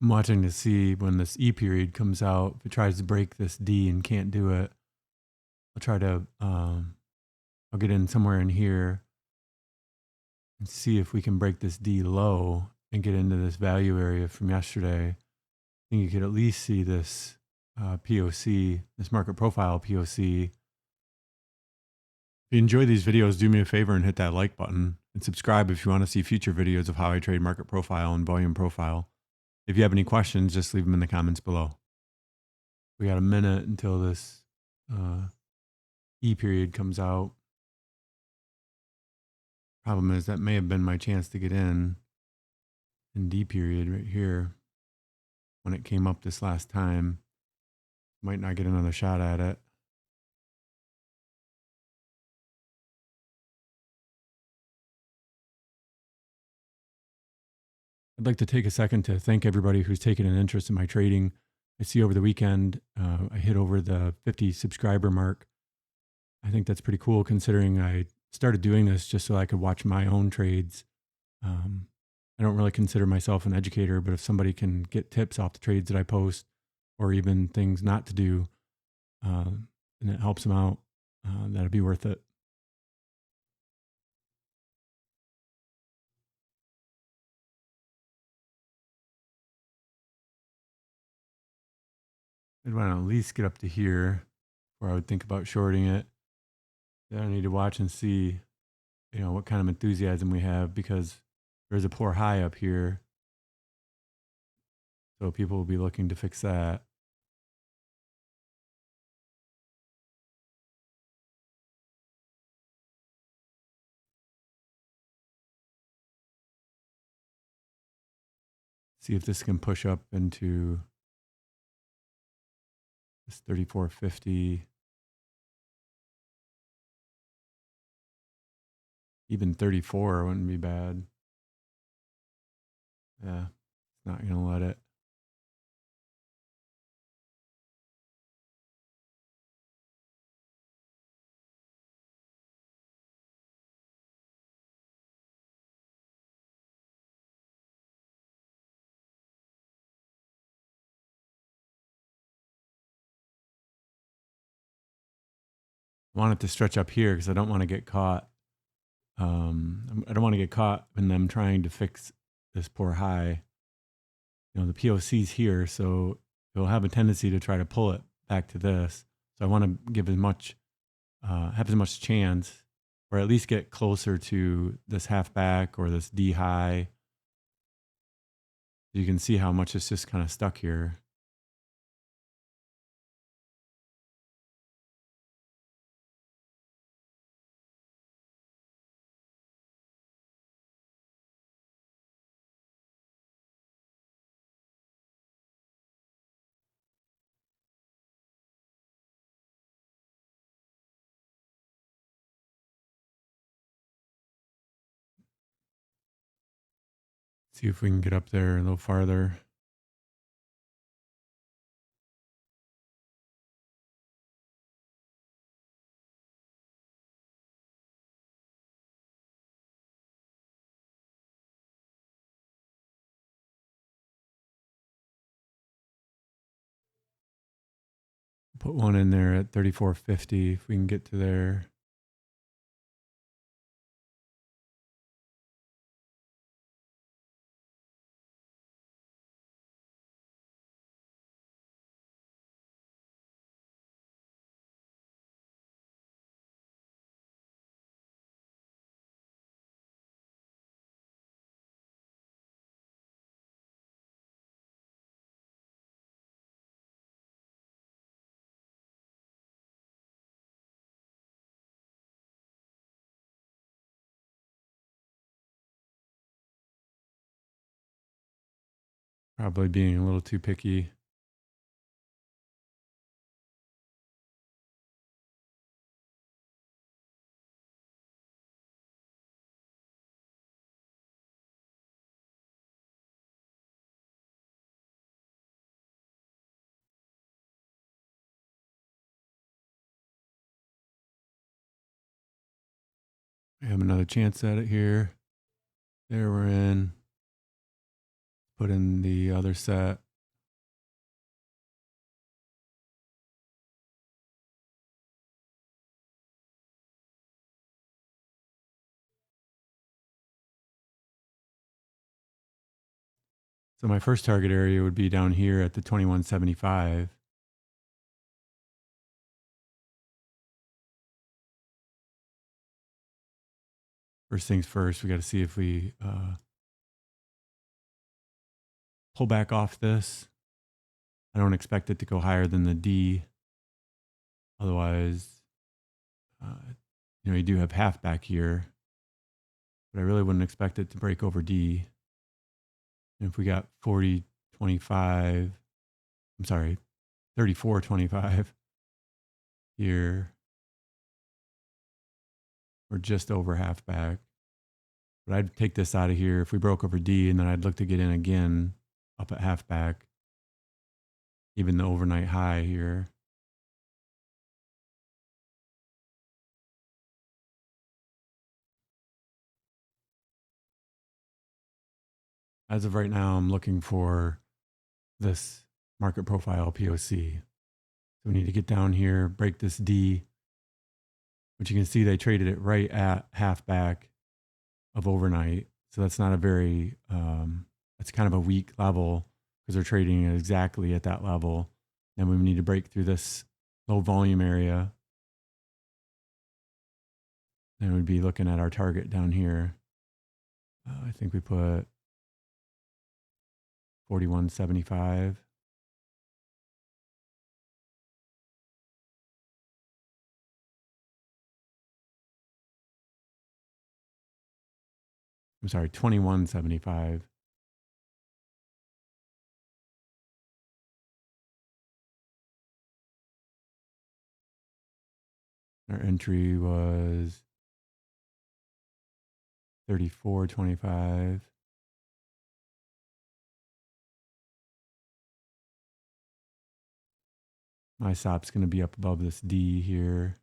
I'm watching to see when this E period comes out. If it tries to break this D and can't do it, I'll try to, I'll get in somewhere in here and see if we can break this D low and get into this value area from yesterday. I think you could at least see this POC, this market profile POC. If you enjoy these videos, do me a favor and hit that like button and subscribe if you want to see future videos of how I trade market profile and volume profile. If you have any questions, just leave them in the comments below. We got a minute until this E period comes out. Problem is that may have been my chance to get in D period right here when it came up this last time. Might not get another shot at it. I'd like to take a second to thank everybody who's taken an interest in my trading. I see over the weekend, I hit over the 50 subscriber mark. I think that's pretty cool considering I started doing this just so I could watch my own trades. I don't really consider myself an educator, but if somebody can get tips off the trades that I post or even things not to do, and it helps them out, that'd be worth it. I'd want to at least get up to here where I would think about shorting it. Then I need to watch and see, what kind of enthusiasm we have because there's a poor high up here. So people will be looking to fix that. See if this can push up into this 34.50. Even 34 wouldn't be bad. Yeah, it's not going to let it. I want it to stretch up here because I don't want to get caught. I don't want to get caught in them trying to fix this poor high. The POC's here, so it'll have a tendency to try to pull it back to this. So I want to give have as much chance, or at least get closer to this half back or this D high. You can see how much it's just kind of stuck here. See if we can get up there a little farther. Put one in there at 34.50 if we can get to there. Probably being a little too picky. We have another chance at it here. There we're in. put in the other set. So my first target area would be down here at the 2175. First things first, we got to see if we pull back off this. I don't expect it to go higher than the D. Otherwise, you do have half back here, but I really wouldn't expect it to break over D. And if we got 40.25, I'm sorry, 34.25 here, we're just over half back. But I'd take this out of here if we broke over D, and then I'd look to get in again up at half back, even the overnight high here. As of right now, I'm looking for this market profile POC. So we need to get down here, break this D, which you can see they traded it right at half back of overnight. So that's not a very, that's kind of a weak level because they're trading it exactly at that level. Then we need to break through this low volume area. Then we'd be looking at our target down here. I think we put 41.75. I'm sorry, 21.75. Our entry was 34.25. My stop's going to be up above this D here.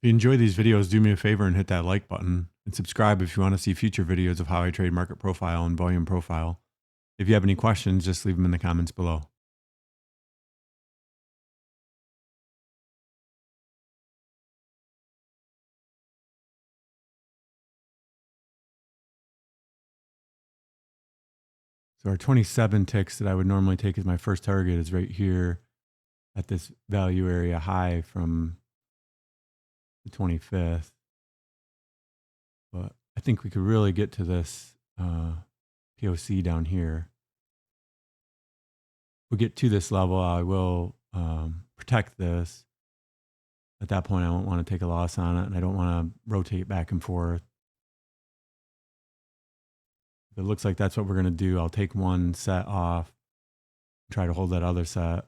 If you enjoy these videos, do me a favor and hit that like button and subscribe if you want to see future videos of how I trade market profile and volume profile. If you have any questions, just leave them in the comments below. So our 27 ticks that I would normally take as my first target is right here at this value area high from the 25th. But I think we could really get to this POC down here. If we get to this level, I will protect this. At that point, I won't want to take a loss on it, and I don't want to rotate back and forth. If it looks like that's what we're going to do, I'll take one set off and try to hold that other set.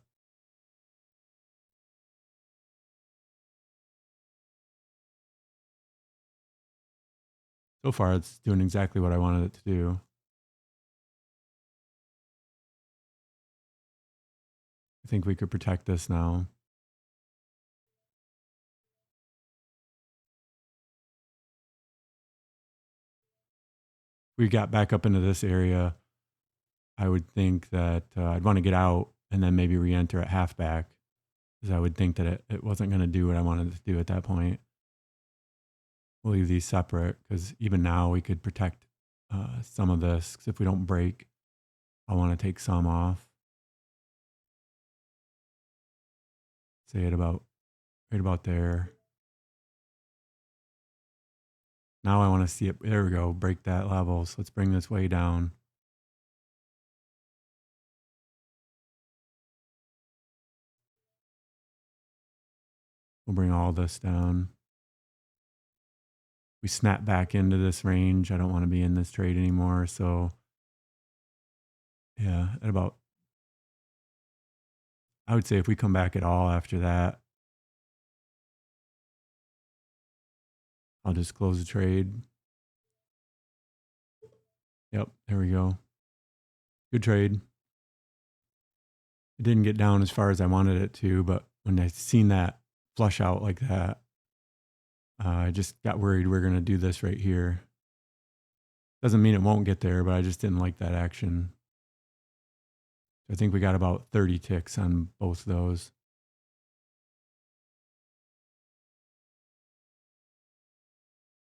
So far, it's doing exactly what I wanted it to do. I think we could protect this now. If we got back up into this area, I would think that I'd want to get out and then maybe re-enter at half back, because I would think that it wasn't going to do what I wanted it to do at that point. We'll leave these separate because even now we could protect some of this, because if we don't break, I want to take some off. Say it about right about there. Now I want to see it. There we go. Break that level. So let's bring this way down. We'll bring all this down. We snap back into this range. I don't want to be in this trade anymore. So yeah, at about, I would say if we come back at all after that, I'll just close the trade. Yep, there we go. Good trade. It didn't get down as far as I wanted it to, but when I seen that flush out like that, I just got worried we're going to do this right here. Doesn't mean it won't get there, but I just didn't like that action. I think we got about 30 ticks on both of those.